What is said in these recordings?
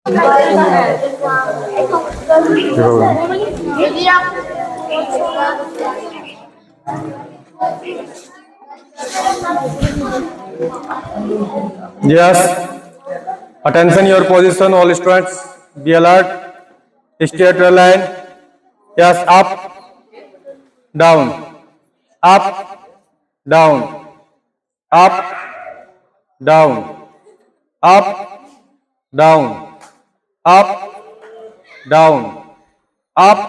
Yes. Attention your position, all students. Be alert. Stay at your line. Yes, up, down, up, down, up, down, up, down, up, down, up.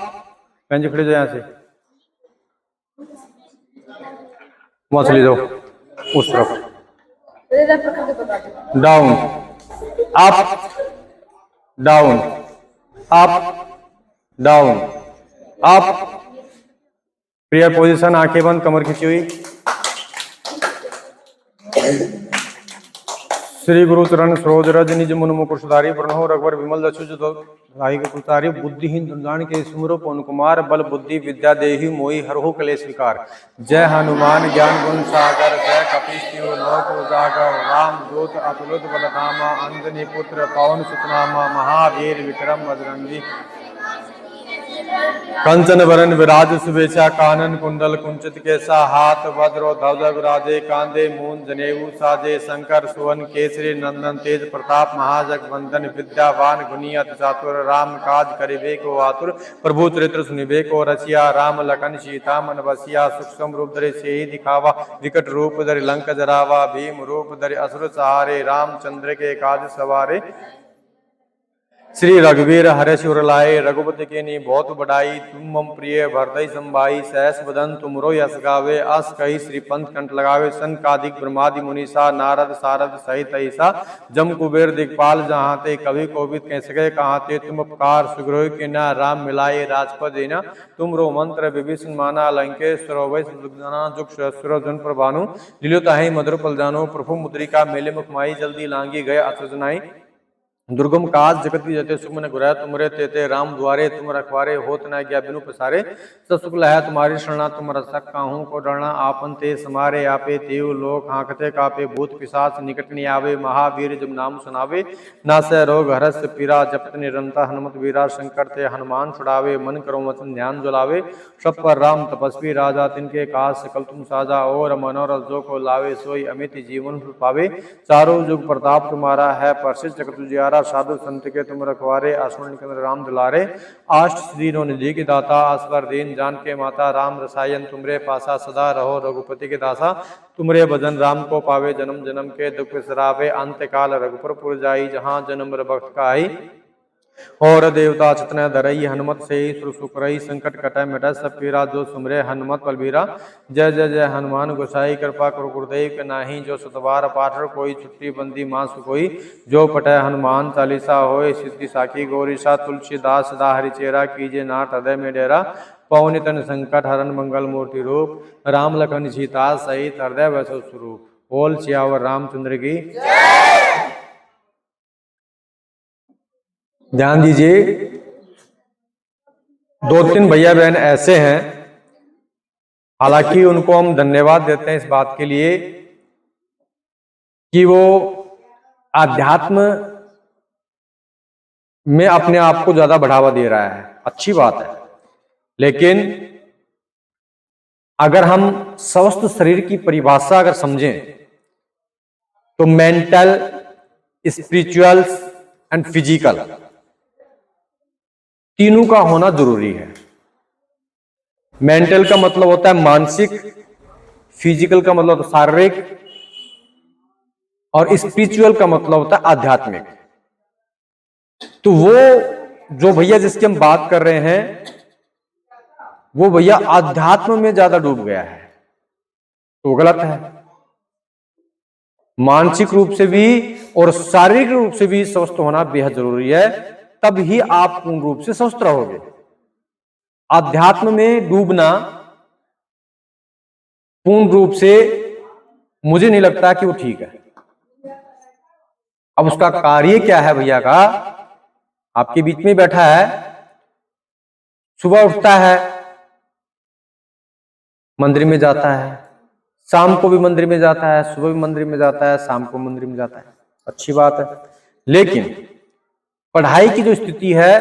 बहन जी खड़े जाओ, यहाँ से वहां चले जाओ उस तरफ. Down, up, down, up, down, up. प्रिय पोजीशन, आंखें बंद, कमर खींची हुई. श्री गुरु चरण सरोज रज निज मन मुकुर सुधारी प्रणहो रघुवर विमल जसु धाई कुतारी. बुद्धिहीन दुर्जान के सुमरो पवन कुमार बल बुद्धि विद्या देहि मोहि हरहु कलेश विकार. जय हनुमान ज्ञान गुण सागर जय कपीश तिहु लोक उजागर. राम दूत अतुलित बल धामा अंजनी पुत्र पवन सुत नामा. महावीर विक्रम बजरंगी कंचन वरन विराज सुबेशा. कानन कुंडल कुंचित केसा. हाथ वज्र ध्वजा विराजे. कांधे मूंज जनेऊ साजे. शंकर सुवन केसरी नंदन तेज प्रताप. महाजगवंदन विद्यावान गुणी अति चातुर. राम काज करिबे को आतुर. प्रभु चरित्र सुनिबे को रसिया. राम लखन सीता मन बसिया. सूक्ष्म रूप धरि सेहि दिखावा. विकट रूप धरि लंक जरावा. भीम रूप धरि असुर सहारे. रामचंद्र के काज सवारे. श्री रघुवीर हर्ष उर लाए. रघुपति के नी बहुत बढ़ाई. तुम मम प्रिय भरतहि संभाई. सहस बदन तुमरो यश गावे. अस कही श्रीपंथ कंठ लगावे. सनकादिक ब्रह्मादि मुनीसा. नारद सारद सहित ऐसा. जम कुबेर दिखपाल जहांते. कभी कोविद कह सके कहाते. तुम उपकार सुग्रीव कीन्हा. राम मिलाए राजपद देना. तुमरो मंत्र विभीषण माना. लंकेश्वर वै सुजना जुग सहस्र जन प्रभानु. लील्यो ताहि मधुर फल जानो. प्रभु मुद्रिका मेले मुख माई. जल्दी लांगी गए अतुजनाई. दुर्गम काज जगत की जते सुमन गुरै तुमरे तेते. राम द्वारे तुम रखवारे. होत न गया बिनु पसारे. सब सुख है तुम्हारी शरणा. तुम रक्षक काहू को डरना. आपन ते समारे आपे तेउ लोक हाँकते कापे. भूत पिशाच निकट नहीं आवे. महावीर जब नाम सुनावे. नासै रोग हरस पीरा. जपत निरंतर हनुमत वीरा. संकट ते हनुमान छुड़ावे. मन करो वचन ध्यान जुलावे. सब पर राम तपस्वी राजा. तिनके काज सकल तुम साजा. और मनोरथ जो को लावे. सोई अमित जीवन पावे. चारों जुग प्रताप तुम्हारा है. प्रसिद्ध जगत उजियारा. साधु संत के तुम रखवारे. असुर निकंदन राम दुलारे. अष्ट सिद्धि निधि के दाता. असवर दीन जान के माता. राम रसायन तुमरे पासा. सदा रहो रघुपति के दासा. तुमरे भजन राम को पावे. जन्म जन्म के दुख बिसरावे. अंत काल रघुपुर पुर जाई. जहाँ जन्म भक्त काई. और देवता चितन धरई. हनुमत से सुर सुकरई. संकट कटै मिटै सब पीरा. जो सुमरे हनुमत बलबीरा. जय जय जय हनुमान गोसाई. कृपा करो गुरुदेव के नाही. जो सतबार पाठर कोई. छुट्टी बंदी मास कोई. जो पटै हनुमान चालीसा होय. सिद्धि साखी गौरीसा. तुलसीदास सदा हरिचेरा. कीजे नाथ हृदय में डेरा. पवन तन संकट हरन मंगल मूर्ति रूप. राम लखन सीता सहित हृदय वैसव स्वरूप. बोल सियावर रामचंद्र की. ध्यान दीजिए, दो तीन भैया बहन ऐसे हैं, हालांकि उनको हम धन्यवाद देते हैं इस बात के लिए कि वो आध्यात्म में अपने आप को ज्यादा बढ़ावा दे रहा है. अच्छी बात है, लेकिन अगर हम स्वस्थ शरीर की परिभाषा अगर समझें तो मेंटल, स्पिरिचुअल एंड फिजिकल तीनों का होना जरूरी है. मेंटल का मतलब होता है मानसिक, फिजिकल का मतलब शारीरिक, और स्पिरिचुअल का मतलब होता है आध्यात्मिक. तो वो जो भैया जिसकी हम बात कर रहे हैं वो भैया आध्यात्म में ज्यादा डूब गया है, तो गलत है. मानसिक रूप से भी और शारीरिक रूप से भी स्वस्थ होना बेहद जरूरी है, तब ही आप पूर्ण रूप से स्वस्थ रहोगे. आध्यात्म में डूबना पूर्ण रूप से मुझे नहीं लगता कि वो ठीक है. अब उसका कार्य क्या है भैया का, आपके बीच में बैठा है, सुबह उठता है, मंदिर में जाता है, शाम को भी मंदिर में जाता है, सुबह भी मंदिर में जाता है, शाम को मंदिर में जाता है, अच्छी बात है. लेकिन पढ़ाई की जो स्थिति है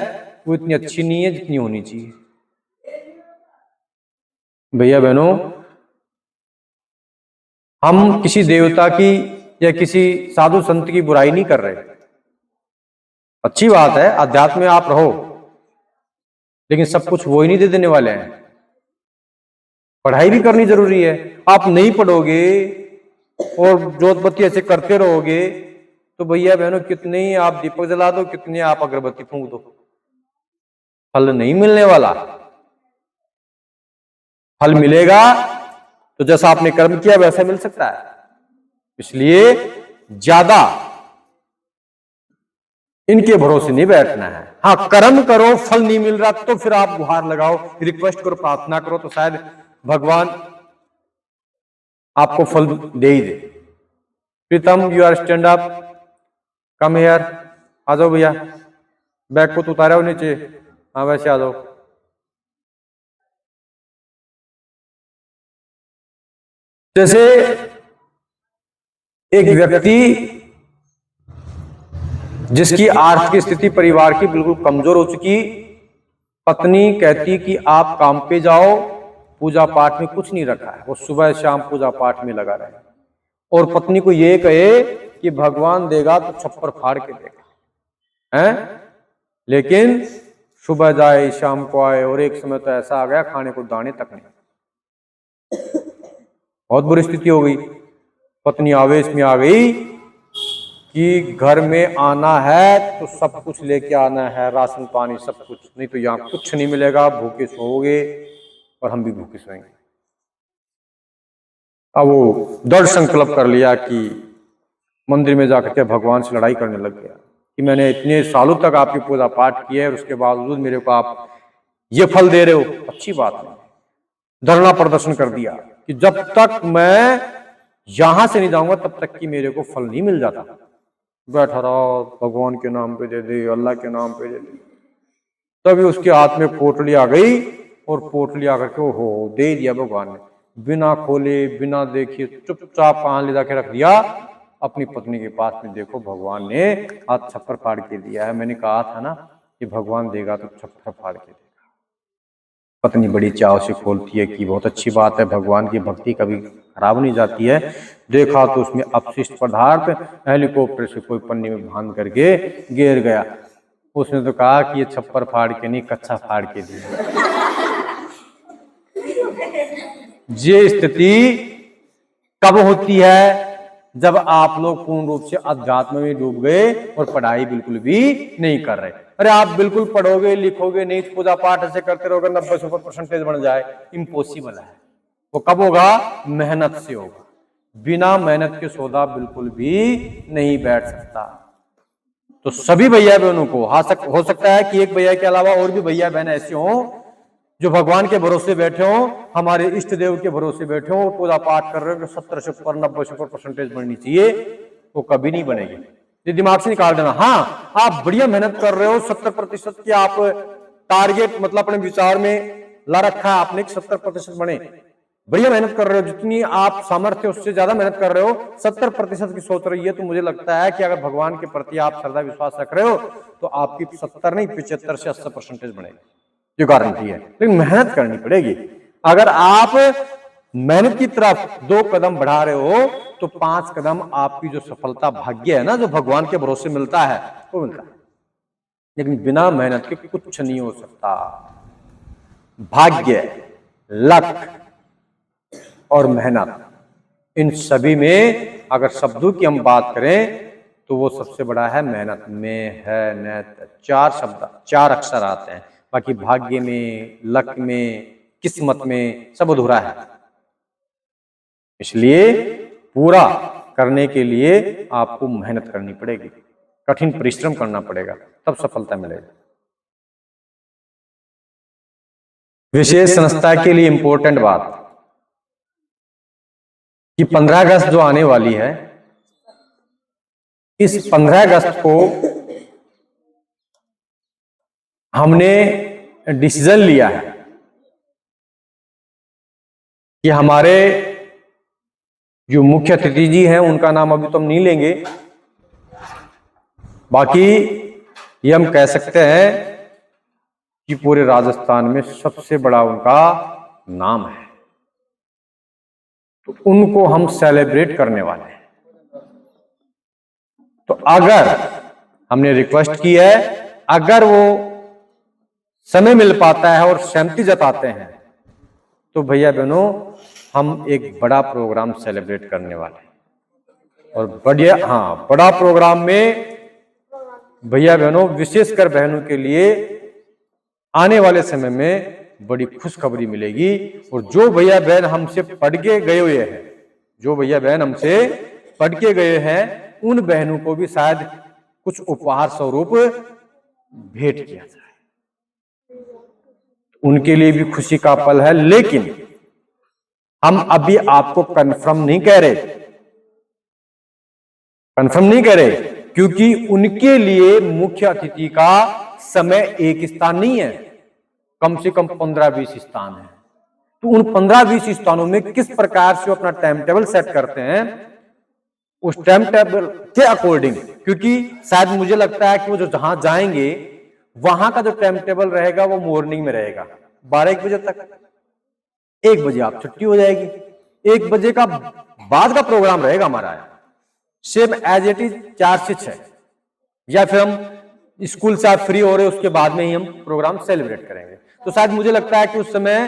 वो इतनी अच्छी नहीं है जितनी होनी चाहिए। भैया बहनों, हम किसी देवता की या किसी साधु संत की बुराई नहीं कर रहे, अच्छी बात है, अध्यात्म में आप रहो, लेकिन सब कुछ वो ही नहीं दे देने वाले हैं। पढ़ाई भी करनी जरूरी है। आप नहीं पढ़ोगे और जोत बत्ती ऐसे करते रहोगे तो भैया बहनों कितने ही आप दीपक जला दो, कितने आप अगरबत्ती फूंक दो, फल नहीं मिलने वाला। फल मिलेगा तो जैसा आपने कर्म किया वैसा मिल सकता है। इसलिए ज्यादा इनके भरोसे नहीं बैठना है। हाँ, कर्म करो, फल नहीं मिल रहा तो फिर आप गुहार लगाओ, रिक्वेस्ट करो, प्रार्थना करो, तो शायद भगवान आपको फल दे ही दे। Pritam, you are stand up, come here, आ जाओ भैया, बैग को तो उतारा हो नीचे, हाँ वैसे आ जाओ। जैसे एक व्यक्ति जिसकी आर्थिक स्थिति परिवार की बिल्कुल कमजोर हो चुकी, पत्नी कहती कि आप काम पे जाओ, पूजा पाठ में कुछ नहीं रखा है, वो सुबह शाम पूजा पाठ में लगा रहे, और पत्नी को ये कहे कि भगवान देगा तो छप्पर फाड़ के देगा, हैं? लेकिन सुबह जाए शाम को आए, और एक समय तो ऐसा आ गया खाने को दाने तक नहीं, बहुत बुरी स्थिति हो गई। पत्नी आवेश में आ गई कि घर में आना है तो सब कुछ लेके आना है, राशन पानी सब कुछ, नहीं तो यहाँ कुछ नहीं मिलेगा, भूखे सोओगे और हम भी भूखे सोएंगे। अब वो दृढ़ संकल्प कर लिया कि मंदिर में जाकर के भगवान से लड़ाई करने लग गया कि मैंने इतने सालों तक आपकी पूजा पाठ की है और उसके बावजूद मेरे को आप ये फल दे रहे हो, अच्छी बात नहीं। धरना प्रदर्शन कर दिया कि जब तक मैं यहां से नहीं जाऊंगा तब तक कि मेरे को फल नहीं मिल जाता। बैठा रहा, भगवान के नाम पे दे दे, अल्लाह के नाम पे दे दे। तभी उसके हाथ में पोटली आ गई, और पोटली आकर के ओहो दे दिया भगवान ने, बिना खोले बिना देखे चुपचाप कहां ले जाके रख दिया अपनी पत्नी के पास में। देखो भगवान ने हाथ छप्पर फाड़ के दिया है, मैंने कहा था ना कि भगवान देगा तो छप्पर फाड़ के देगा। पत्नी बड़ी चाव से खोलती है कि बहुत अच्छी बात है, भगवान की भक्ति कभी खराब नहीं जाती है। देखा तो उसमें अपशिष्ट पदार्थ हेलीकॉप्टर से कोई पन्नी में बांध करके गिर गया। उसने तो कहा कि ये छप्पर फाड़ के नहीं, कच्चा फाड़ के दिया। ये स्थिति कब होती है? जब आप लोग पूर्ण रूप से अध्यात्म में डूब गए और पढ़ाई बिल्कुल भी नहीं कर रहे। अरे आप बिल्कुल पढ़ोगे लिखोगे नहीं, पूजा पाठ ऐसे करते रहोगे 90% बन जाए, इम्पॉसिबल है। वो कब होगा? मेहनत से होगा। बिना मेहनत के सौदा बिल्कुल भी नहीं बैठ सकता। तो सभी भैया बहनों को हो सकता है कि एक भैया के अलावा और भी भैया बहन ऐसे हों जो भगवान के भरोसे बैठे हो, हमारे इष्ट देव के भरोसे बैठे हो, पूजा पाठ कर रहे हो, 70 से 90% बननी चाहिए, वो कभी नहीं बनेगी। ये दिमाग से निकाल देना। हाँ, आप बढ़िया मेहनत कर रहे हो, 70% की आप टारगेट मतलब अपने विचार में ला रखा है आपने, 70% बने, बढ़िया मेहनत कर रहे हो, जितनी आप सामर्थ्य उससे ज्यादा मेहनत कर रहे हो, 70% की सोच रही है, तो मुझे लगता है कि अगर भगवान के प्रति आप श्रद्धा विश्वास रख रहे हो तो आपकी 70 नहीं 75 से 80% बनेगी, ये गारंटी है। लेकिन मेहनत करनी पड़ेगी। अगर आप मेहनत की तरफ 2 कदम बढ़ा रहे हो तो 5 कदम आपकी जो सफलता भाग्य है ना, जो भगवान के भरोसे मिलता है, वो मिलता है। लेकिन बिना मेहनत के कुछ नहीं हो सकता। भाग्य, लक और मेहनत, इन सभी में अगर शब्दों की हम बात करें तो वो सबसे बड़ा है मेहनत। में है नेत, 4 शब्द 4 अक्षर आते हैं। बाकी भाग्य में, लक में, किस्मत में सब अधूरा है। इसलिए पूरा करने के लिए आपको मेहनत करनी पड़ेगी, कठिन परिश्रम करना पड़ेगा, तब सफलता मिलेगी। विशेष संस्था के लिए इंपॉर्टेंट बात कि 15 अगस्त जो आने वाली है, इस 15 अगस्त को हमने डिसीजन लिया है कि हमारे जो मुख्य अतिथि जी हैं उनका नाम अभी तो हम नहीं लेंगे, बाकी ये हम कह सकते हैं कि पूरे राजस्थान में सबसे बड़ा उनका नाम है, तो उनको हम सेलिब्रेट करने वाले हैं। तो अगर हमने रिक्वेस्ट की है, अगर वो समय मिल पाता है और सहमति जताते हैं, तो भैया बहनों हम एक बड़ा प्रोग्राम सेलिब्रेट करने वाले हैं। और बढ़िया, हाँ, बड़ा प्रोग्राम में भैया बहनों विशेषकर बहनों के लिए आने वाले समय में बड़ी खुशखबरी मिलेगी। और जो भैया बहन हमसे पढ़ के गए हुए हैं, जो भैया बहन हमसे पढ़ के गए हैं, उन बहनों को भी शायद कुछ उपहार स्वरूप भेंट किया जाए, उनके लिए भी खुशी का पल है। लेकिन हम अभी आपको कंफर्म नहीं कह रहे, क्योंकि उनके लिए मुख्य अतिथि का समय एक स्थान नहीं है, कम से कम 15-20 स्थान है। तो उन 15-20 स्थानों में किस प्रकार से अपना टाइम टेबल सेट करते हैं, उस टाइम टेबल के अकॉर्डिंग, क्योंकि शायद मुझे लगता है कि वो जो जहां जाएंगे वहां का जो टाइम टेबल रहेगा वो मॉर्निंग में रहेगा 12-1 बजे तक। 1 बजे आप छुट्टी हो जाएगी, 1 बजे का बाद का प्रोग्राम रहेगा हमारा सेम एज इट इज 4 से 6, या फिर हम स्कूल से आप फ्री हो रहे उसके बाद में ही हम प्रोग्राम सेलिब्रेट करेंगे। तो शायद मुझे लगता है कि उस समय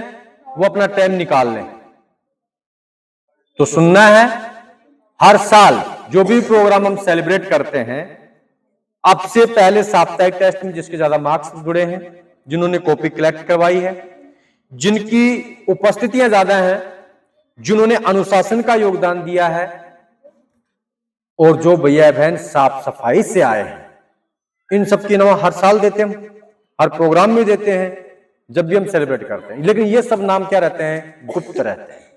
वो अपना टाइम निकाल लें। तो सुनना है, हर साल जो भी प्रोग्राम हम सेलिब्रेट करते हैं, अब से पहले साप्ताहिक टेस्ट में जिसके ज्यादा मार्क्स जुड़े हैं, जिन्होंने कॉपी कलेक्ट करवाई है, जिनकी उपस्थितियां ज्यादा हैं, जिन्होंने अनुशासन का योगदान दिया है, और जो भैया बहन साफ सफाई से आए हैं, इन सबके नाम हर साल देते हैं, हर प्रोग्राम में देते हैं जब भी हम सेलिब्रेट करते हैं। लेकिन ये सब नाम क्या रहते हैं, गुप्त रहते हैं।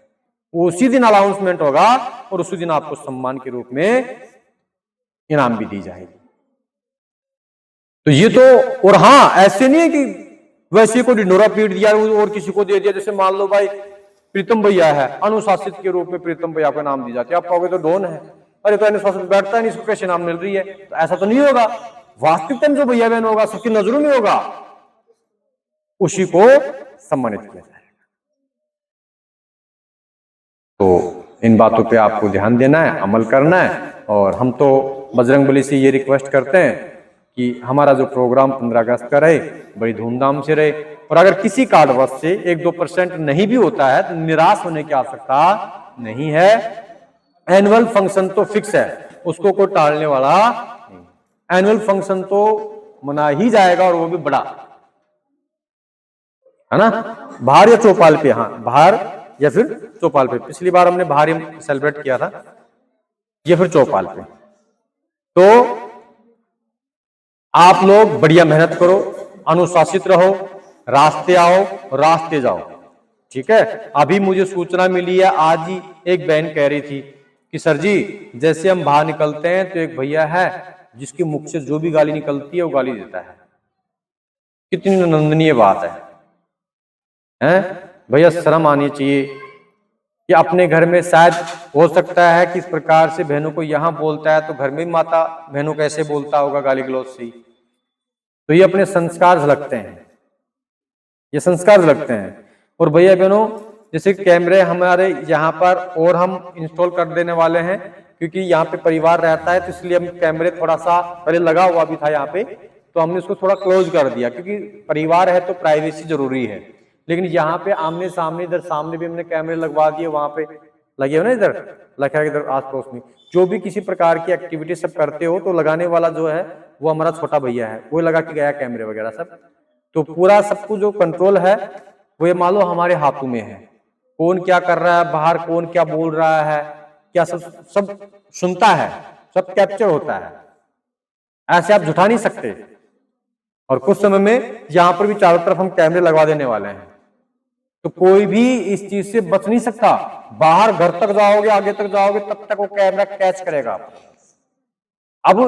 उसी दिन अनाउंसमेंट होगा और उसी दिन आपको सम्मान के रूप में इनाम भी दी जाएगी। तो ये तो, और हाँ, ऐसे नहीं है कि वैसे को डिंडोरा पीट दिया और किसी को दे दिया। जैसे मान लो भाई प्रीतम भैया है, अनुशासित के रूप में प्रीतम भैया को नाम दी जाती है, आप कहोगे तो डॉन है, अरे तो अनुशासित बैठता है नहीं, इसको कैसे नाम मिल रही है। तो ऐसा तो नहीं होगा। वास्तविकता में जो भैया बहन होगा, सबकी नजरों में होगा, उसी को सम्मानित किया जाएगा। तो इन बातों पे आपको ध्यान देना है, अमल करना है। और हम तो बजरंगबली से ये रिक्वेस्ट करते हैं कि हमारा जो प्रोग्राम 15 अगस्त का रहे, बड़ी धूमधाम से रहे। और अगर किसी कारणवश से 1-2% नहीं भी होता है तो निराश होने की आवश्यकता नहीं है। एनुअल फंक्शन तो फिक्स है, उसको कोई टालने वाला नहीं। एनुअल फंक्शन तो मना ही जाएगा, और वो भी बड़ा, है ना, बाहर या चौपाल पे। हाँ, बाहर या फिर चौपाल पे। पिछली बार हमने बाहर ही सेलिब्रेट किया था, या फिर चौपाल पे। तो आप लोग बढ़िया मेहनत करो, अनुशासित रहो, रास्ते आओ, रास्ते जाओ, ठीक है। अभी मुझे सूचना मिली है, आज ही एक बहन कह रही थी कि सर जी, जैसे हम बाहर निकलते हैं तो एक भैया है जिसके मुख से जो भी गाली निकलती है वो गाली देता है। कितनी नंदनीय बात है भैया, शर्म आनी चाहिए कि अपने घर में शायद हो सकता है कि इस प्रकार से बहनों को यहाँ बोलता है, तो घर में माता बहनों कैसे बोलता होगा गाली गलौज से। तो ये अपने संस्कार झलकते हैं, ये संस्कार झलकते हैं। और भैया बहनों, जैसे कैमरे हमारे यहाँ पर और हम इंस्टॉल कर देने वाले हैं, क्योंकि यहाँ पे परिवार रहता है, तो इसलिए हम कैमरे थोड़ा सा पहले लगा हुआ भी था यहाँ पे, तो हमने उसको थोड़ा क्लोज कर दिया, क्योंकि परिवार है तो प्राइवेसी जरूरी है। लेकिन यहाँ पे आमने सामने, इधर सामने भी हमने कैमरे लगवा दिए, वहां पे लगे हो ना, इधर लगा है, इधर आस पड़ोस में जो भी किसी प्रकार की एक्टिविटी सब करते हो, तो लगाने वाला जो है वो हमारा छोटा भैया है, वो लगा के गया कैमरे वगैरह सब। तो पूरा सब कुछ जो कंट्रोल है वो ये मान लो हमारे हाथों में है। कौन क्या कर रहा है बाहर, कौन क्या बोल रहा है, क्या सब सुनता है, सब कैप्चर होता है। ऐसे आप झुठा नहीं सकते। और कुछ समय में यहाँ पर भी चारों तरफ हम कैमरे लगवा देने वाले हैं, तो कोई भी इस चीज से बच नहीं सकता। बाहर घर तक जाओगे, आगे तक जाओगे, तब तक वो कैमरा कैच करेगा। अब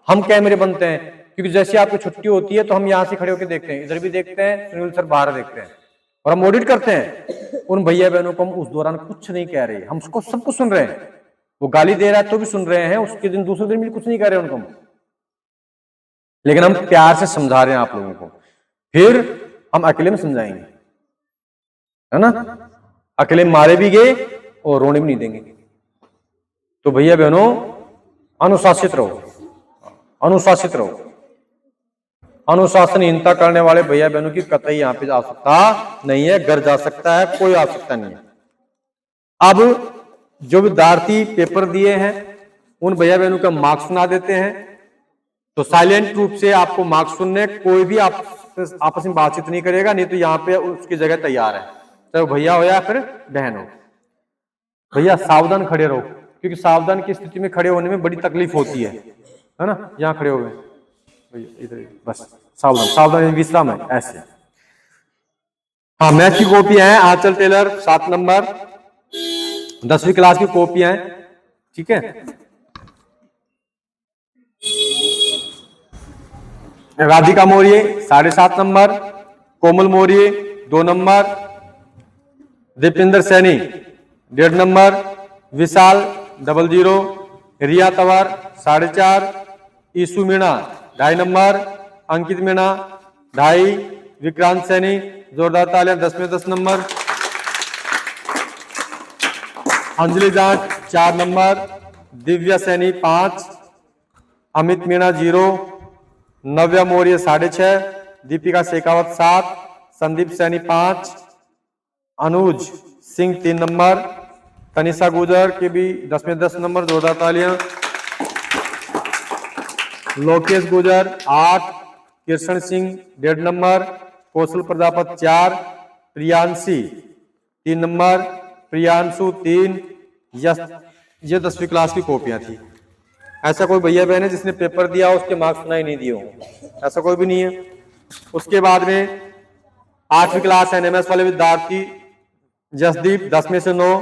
हम कैमरे बनते हैं, क्योंकि जैसे आपकी छुट्टी होती है तो हम यहाँ से खड़े होकर देखते हैं, इधर भी देखते हैं, सुनील सर बाहर देखते हैं, और हम ऑडिट करते हैं। उन भैया बहनों को हम उस दौरान कुछ नहीं कह रहे, हम उसको सब कुछ सुन रहे हैं। वो गाली दे रहा है तो भी सुन रहे हैं, उसके दिन दूसरे दिन भी कुछ नहीं कह रहे उनको। लेकिन हम प्यार से समझा रहे हैं आप लोगों को, फिर हम अकेले में समझाएंगे, है ना। अकेले मारे भी गए और रोने भी नहीं देंगे। तो भैया बहनों अनुशासित रहो, अनुशासित रहो। अनुशासनहीनता करने वाले भैया बहनों की कतई यहाँ पे आवश्यकता नहीं है, घर जा सकता है, कोई आवश्यकता नहीं है। अब जो विद्यार्थी पेपर दिए हैं उन भैया बहनों का मार्क्स सुना देते हैं। तो साइलेंट रूप से आपको मार्क्स सुनने, कोई भी आपस में बातचीत नहीं करेगा, नहीं तो यहाँ पे उसकी जगह तैयार है, चाहे भैया हो या फिर बहन हो। भैया सावधान खड़े रहो, क्योंकि सावधान की स्थिति में खड़े होने में बड़ी तकलीफ होती है ना। यहाँ खड़े हो गए भैया, इधर बस सावधान, सावधान विश्राम है ऐसे। हाँ, मैथ की कॉपियां हैं, आंचल टेलर 7 नंबर 10वीं क्लास की कॉपियां हैं, ठीक है। राधिका मौर्य 7.5 नंबर, कोमल मौर्य 2 नंबर, दीपिंदर सैनी 1.5 नंबर, विशाल 00, रिया तंवर 4.5, ईशु मीणा 2.5 नंबर, अंकित मीणा 2.5, विक्रांत सैनी जोरदार तालियां 10 में 10 नंबर, अंजलि जाट 4 नंबर, दिव्या सैनी 5, अमित मीणा 0, नव्या मौर्य 6.5, दीपिका शेखावत 7, संदीप सैनी 5, अनुज सिंह 3 नंबर, तनिषा गुजर के भी 10 में 10 नंबर, जोरदार तालियां, लोकेश गुजर 8, कृष्ण सिंह 1.5 नंबर, कौशल प्रजापत 4, प्रियांशी 3 नंबर, प्रियांशु 3, ये 10वीं क्लास की कॉपियां थी। ऐसा कोई भैया बहन है जिसने पेपर दिया उसके मार्क्स सुनाई नहीं दिए हो? ऐसा कोई भी नहीं है। उसके बाद में 8वीं क्लास एनएमएस वाले विद्यार्थी जसदीप 10 में से 9,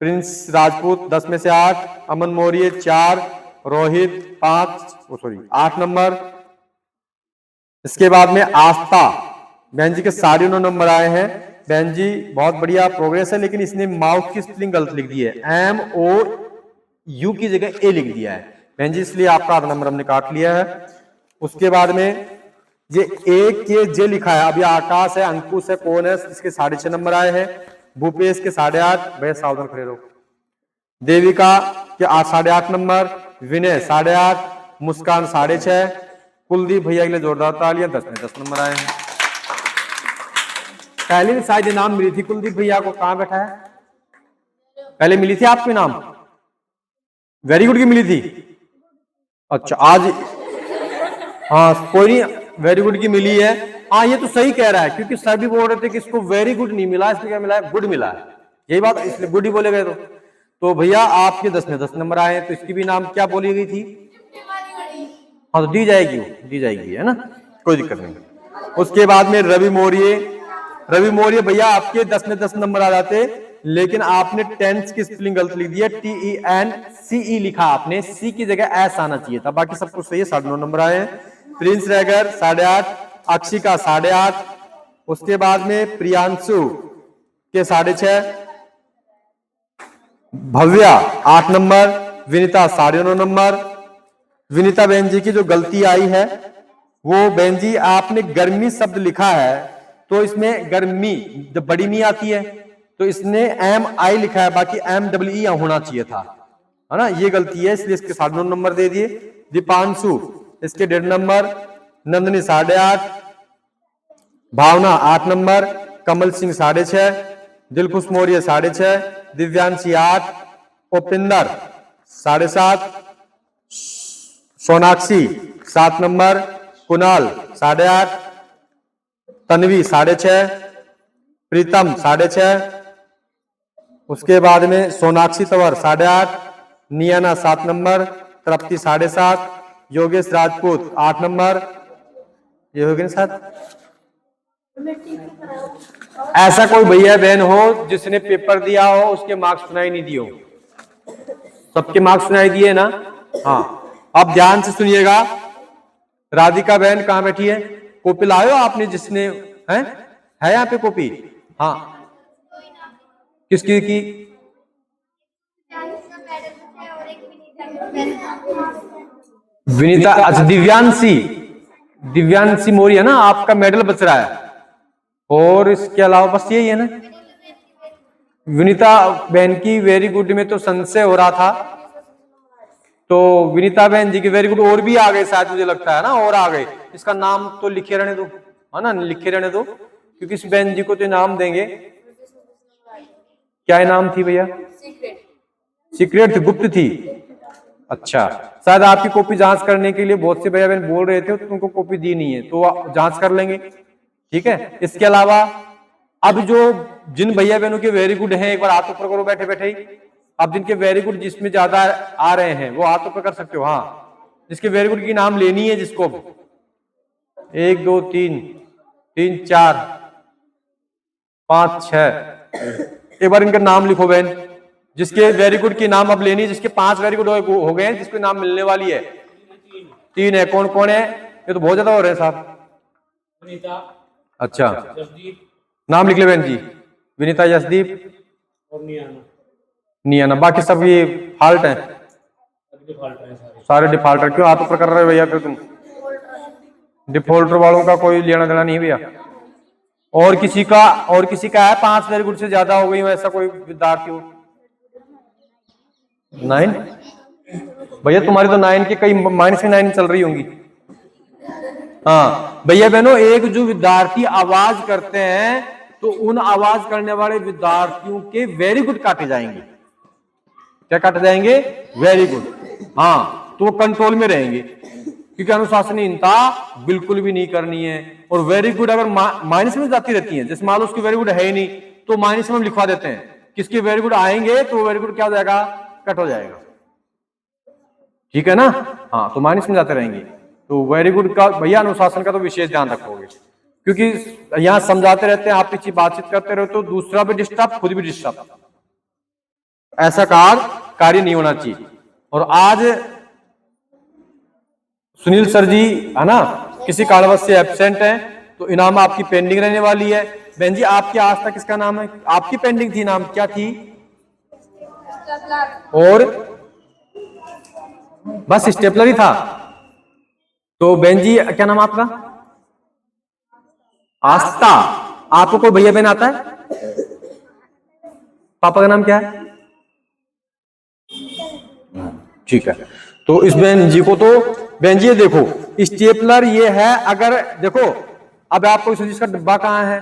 प्रिंस राजपूत 10 में से 8, अमन मौर्य 4, रोहित 8 नंबर। इसके बाद में आस्था बहन जी के 9.5 नंबर आए हैं। बहन जी बहुत बढ़िया प्रोग्रेस है, लेकिन इसने माउथ की स्पेलिंग गलत लिख दी है, MOU की जगह A लिख दिया है बहन जी, इसलिए आपका आधा नंबर हमने काट लिया है। उसके बाद में ये AKJ लिखा है, अभी आकाश है, अंकुश है, कौन है, इसके 6.5 नंबर आए हैं। भूपेश के 8.5, भैया सावधान खड़े रहो। देविका के 8.5 नंबर, विनय 8.5, मुस्कान 6.5, कुलदीप भैया के लिए जोरदार तालियां 10 में 10 नंबर आए हैं। पहले भी शायद इनाम मिली थी कुलदीप भैया को, कहां बैठा है? पहले मिली थी आपको इनाम, वेरी गुड की मिली थी। अच्छा आज, हाँ कोई नहीं, वेरी गुड की मिली है। हाँ ये तो सही कह रहा है, क्योंकि सभी बोल रहे थे कि इसको वेरी गुड नहीं मिला, इसमें क्या मिला है? गुड मिला है, यही बात, इसलिए गुड ही बोले गए। तो भैया आपके 10 में 10 नंबर आए हैं, तो इसकी भी नाम क्या बोली गई थी? हाँ तो दी जाएगी है ना, कोई दिक्कत नहीं। उसके बाद में रवि मौर्य भैया आपके 10 में 10 नंबर आ जाते, लेकिन आपने टेंस की स्पेलिंग गलत लिख दी है, TENCE लिखा आपने, सी की जगह एस आना चाहिए था। बाकी सब कुछ सही है, 9.5 नंबर आए हैं। प्रिंस रैगर 8.5, अक्षिका 8.5, उसके बाद में प्रियांशु के 6.5, भव्या 8 नंबर, विनीता 9.5 नंबर। विनीता बहन जी की जो गलती आई है वो, बहन जी आपने गर्मी शब्द लिखा है, तो इसमें गर्मी जब बड़ी मी आती है तो इसने MI लिखा है, बाकी MEE होना चाहिए था, है ना, ये गलती है, इसलिए इसके 9.5 नंबर दे दिए। दीपांशु इसके 1.5 नंबर, नंदनी 8.5, भावना 8 नंबर, कमल सिंह 6.5, दिलखुश मौर्य 6.5, दिव्यांशी 8, उपिंदर 7.5, सोनाक्षी 7 नंबर, कुणाल 8.5, तन्वी 6.5, प्रीतम 6.5, उसके बाद में सोनाक्षी तंवर 8.5, नियाना 7 नंबर, तृप्ति 7.5, योगेश राजपूत 8 नंबर। ये हो गए ना साथ। ऐसा कोई भैया बहन हो जिसने पेपर दिया हो उसके मार्क्स सुनाई नहीं दिए हो? सबके मार्क्स सुनाई दिए ना? हाँ, अब ध्यान से सुनिएगा। राधिका बहन कहां बैठी है? कॉपी लाए हो आपने? जिसने है यहाँ पे कॉपी? हाँ, किसकी की? विनीता, अच्छा दिव्यांशी, दिव्यांशी मौर्य है ना, आपका मेडल बच रहा है। और इसके अलावा बस यही है ना। विनीता बहन की वेरी गुड में तो संशय हो रहा था, तो विनीता बहन जी की वेरी गुड, और भी आ गए शायद, मुझे लगता है ना, और आ गए। इसका नाम तो लिखे रहने दो, है ना, लिखे रहने दो, क्योंकि इस बहन जी को तो इनाम देंगे। क्या इनाम थी भैया? सीक्रेट थी, गुप्त थी। अच्छा, शायद आपकी कॉपी जांच करने के लिए बहुत से भैया बहन बोल रहे थे, तो उनको कॉपी दी नहीं है, तो जांच कर लेंगे, ठीक है। इसके अलावा अब जो जिन भैया बहनों के वेरी गुड हैं, एक बार हाथ ऊपर करो बैठे बैठे ही। अब जिनके वेरी गुड जिसमें ज्यादा आ रहे हैं वो हाथ ऊपर कर सकते हो। हाँ, जिसके वेरी गुड की नाम लेनी है, जिसको 1 2 3 3 4 5 6, एक बार इनका नाम लिखो बहन। जिसके वेरी गुड की नाम अब लेनी है, जिसके 5 वेरी गुड हो गए हैं, जिसको नाम मिलने वाली है 3 है। कौन कौन है? ये तो बहुत ज्यादा हो रहे हैं साहब। अच्छा, नाम लिख ले बहन जी। विनीता, यशदीप और नियाना। बाकी सब ये फाल्ट है, सारे डिफॉल्टर। क्यों हाथ ऊपर कर रहे हो भैया? फिर तुम डिफॉल्टर वालों का कोई लेना देना नहीं भैया। और किसी का है 5 वेरी गुड से ज्यादा हो गई, ऐसा कोई विद्यार्थी हो? 9 भैया, तुम्हारी तो 9 की कई -9 चल रही होंगी। हाँ भैया बहनों, एक जो विद्यार्थी आवाज करते हैं, तो उन आवाज करने वाले विद्यार्थियों के वेरी गुड काटे जाएंगे। क्या काटे जाएंगे? Very good. हाँ, तो वो कंट्रोल में रहेंगे, क्योंकि अनुशासनहीनता बिल्कुल भी नहीं करनी है। और वेरी गुड अगर माइनस में जाती रहती है, जैसे मान लो उसकी वेरी गुड है ही नहीं, तो माइनस में हम लिखवा देते हैं। किसके वेरी गुड आएंगे तो वेरी गुड क्या हो जाएगा? कट हो जाएगा, ठीक है ना। हाँ, तो माइनस में जाते रहेंगे। तो वेरी गुड का भैया अनुशासन का तो विशेष ध्यान रखोगे, क्योंकि यहाँ समझाते रहते हैं, आप पीछे बातचीत करते रहो तो दूसरा भी डिस्टर्ब, खुद भी डिस्टर्ब। ऐसा कार्य नहीं होना चाहिए। और आज सुनील सर जी है ना, किसी कारणवश से एब्सेंट हैं, तो इनाम आपकी पेंडिंग रहने वाली है। बहन जी, आपके आज तक किसका नाम है? आपकी पेंडिंग थी, नाम क्या थी? और बस स्टेपलर ही था। तो बहन जी क्या नाम आपका? आस्था। आपको कोई भैया बहन आता है? पापा का नाम क्या है? ठीक है। तो इस बहन जी को तो, बहन जी देखो स्टेपलर ये है, अगर देखो अब आपको इसका डिब्बा कहाँ है,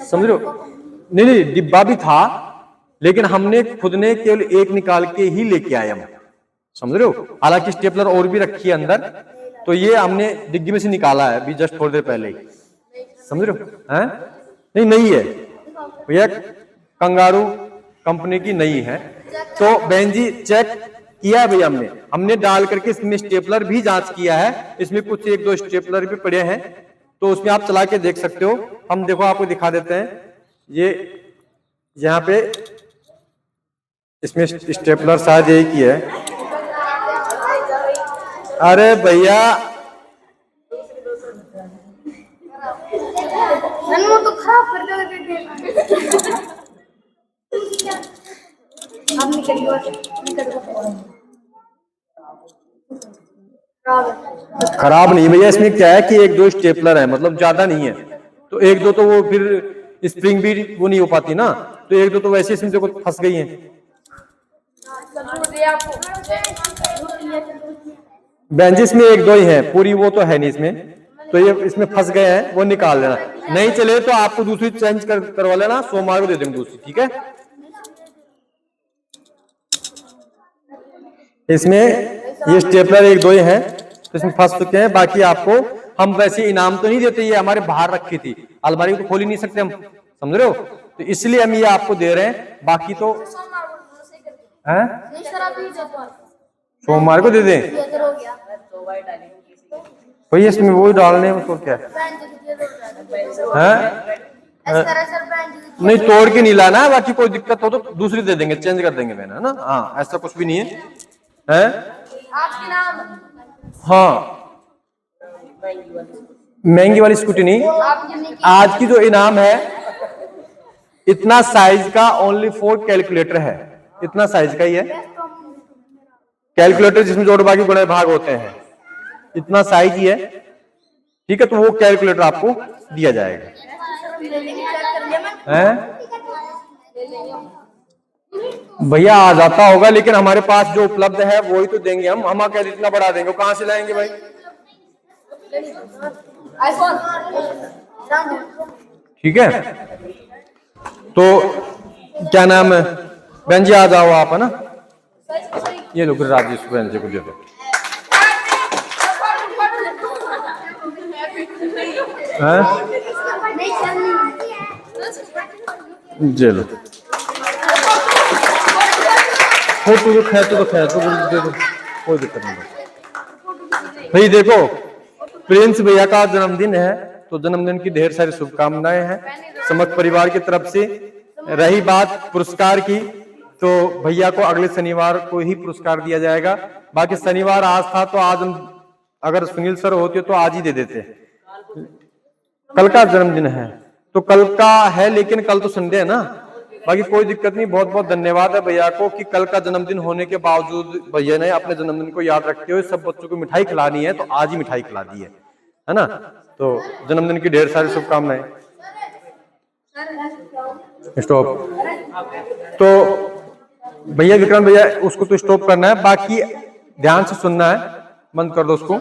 समझ रहे हो? नहीं, डिब्बा भी था, लेकिन हमने खुद ने केवल एक निकाल के ही लेके आए हम, समझ रहे हो। हालांकि स्टेपलर और भी रखी है अंदर, तो ये हमने डिग्गी में से निकाला है अभी जस्ट थोड़ी देर पहले ही, समझ रहे हो। हैं? नहीं है भैया, कंगारू कंपनी की नहीं है। तो बहन जी चेक किया है भैया, हमने डाल करके इसमें स्टेपलर भी जांच किया है। इसमें कुछ 1 2 स्टेपलर भी पड़े हैं, तो उसमें आप चला के देख सकते हो। हम देखो आपको दिखा देते हैं, ये यहाँ पे इसमें स्टेपलर शायद यही की है। अरे भैया तो खराब कर खराब नहीं भैया, इसमें क्या है कि 1 2 स्टेपलर है, मतलब ज्यादा नहीं है। तो 1 2 तो वो फिर स्प्रिंग भी वो नहीं हो पाती ना, तो 1 2 तो वैसे इसमें देखो फंस गई है। बहन जी इसमें 1 2 ही है, पूरी वो तो है नहीं इसमें, तो ये इसमें फंस गए हैं, वो निकाल लेना। नहीं चले तो आपको दूसरी चेंज करवा लेना, सोमवार को दे देंगे दूसरी, ठीक है। इसमें ये स्टेपलर 1 2 ही है, तो इसमें फंस चुके हैं। बाकी आपको हम वैसे इनाम तो नहीं देते, ये हमारे बाहर रखी थी, अलमारी को खोल ही नहीं सकते हम, समझ रहे हो, तो इसलिए हम ये आपको दे रहे हैं। बाकी तो है सोमवार को दे दें भाई, इसमें वो डालने में तो क्या है? नहीं, तोड़ के नहीं लाना है, बाकी कोई दिक्कत हो तो दूसरी दे देंगे, चेंज कर देंगे मैंने, है ना। हाँ, ऐसा कुछ भी नहीं है। आपके नाम? हाँ, महंगी वाली स्कूटी नहीं, आज की जो इनाम है इतना साइज का ओनली 4 कैलकुलेटर है, इतना साइज का ही है कैलकुलेटर, जिसमें जोड़ बाकी गुणे भाग होते हैं, इतना साइज ही है। ठीक है, तो वो कैलकुलेटर आपको दिया जाएगा। हैं भैया आ जाता होगा, लेकिन हमारे पास जो उपलब्ध है वही तो देंगे हम क्या इतना बढ़ा देंगे, कहां से लाएंगे भाई? ठीक है, तो क्या नाम है बहन जी, आ जाओ आप, है ना। ये लोग राजेश बहन जी को दे दो। चलो फोटो तो खैर तो दे दो, कोई दिक्कत नहीं भाई। देखो प्रिंस भैया का जन्मदिन है, तो जन्मदिन की ढेर सारी शुभकामनाएं हैं समस्त परिवार की तरफ से। रही बात पुरस्कार की, तो भैया को अगले शनिवार को ही पुरस्कार दिया जाएगा। बाकी शनिवार आज था, तो आज हम अगर सुनील सर होते तो आज ही दे देते। कल का जन्मदिन है तो कल का है, लेकिन कल तो संडे है ना। बाकी कोई दिक्कत नहीं, बहुत बहुत धन्यवाद है भैया को कि कल का जन्मदिन होने के बावजूद भैया ने अपने जन्मदिन को याद रखते हुए सब बच्चों को मिठाई खिलानी है, तो आज ही मिठाई खिला दी है ना। तो जन्मदिन की ढेर सारी शुभकामनाएं। स्टॉप। तो भैया विक्रम भैया उसको तो स्टॉप करना है, बाकी ध्यान से सुनना है, बंद कर दो उसको।